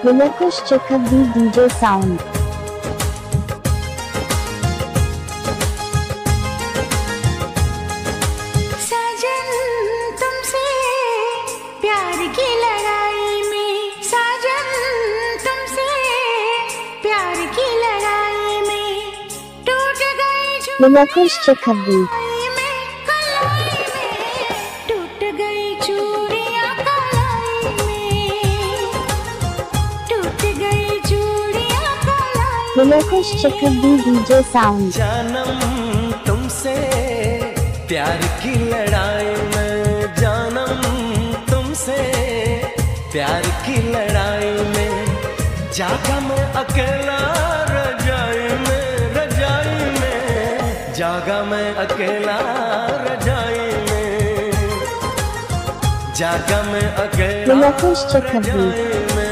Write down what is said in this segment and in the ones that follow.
Dilakush Chakhabdi DJ Sound. साजन तुमसे प्यार की लड़ाई में, साजन तुमसे प्यार की लड़ाई में टूट गई Dilakush Chakhabdi. टूट गई चूड़ियां कलाई में, टूट गई चूड़ियां कलाई में। Dilakush Chakhabdi DJ Sound. जानम तुमसे प्यार की लड़ाई में, जानम तुमसे प्यार की लड़ाई में जागा मैं अकेला रजाई में, रजाई में जागा मैं अकेला रजाई में, जागा मैं अकेला Dilakush Chakhabdi. रजाई में।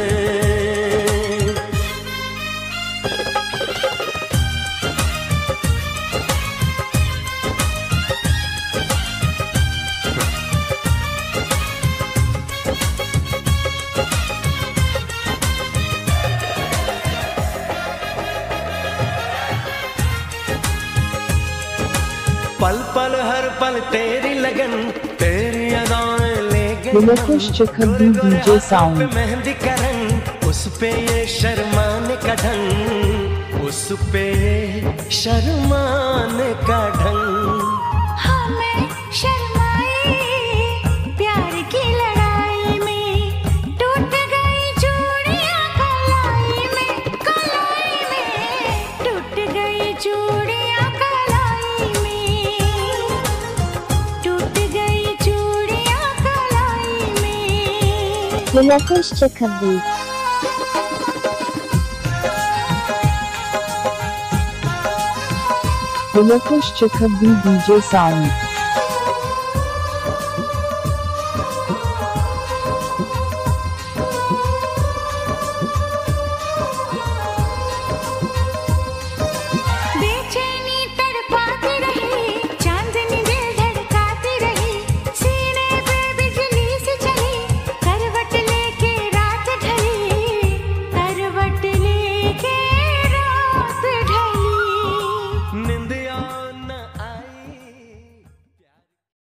पल पल हर पल तेरी लगन, तेरी अदाएं ले गई Dilakush Chakhabdi DJ Sound. Mehndi का रंग, उस पे ये शर्माने का ढंग, उस पे ये शर्माने का ढंग। हमें शर्माए प्यार की लड़ाई में, टूट गई चूड़ियां कलाई में, कलाई में टूट गई चूड़ियां कलाई में, टूट गई चूड़ियां कलाई में। Dilakush Chakhabdi. Dilakush Chakhabdi DJ Sound.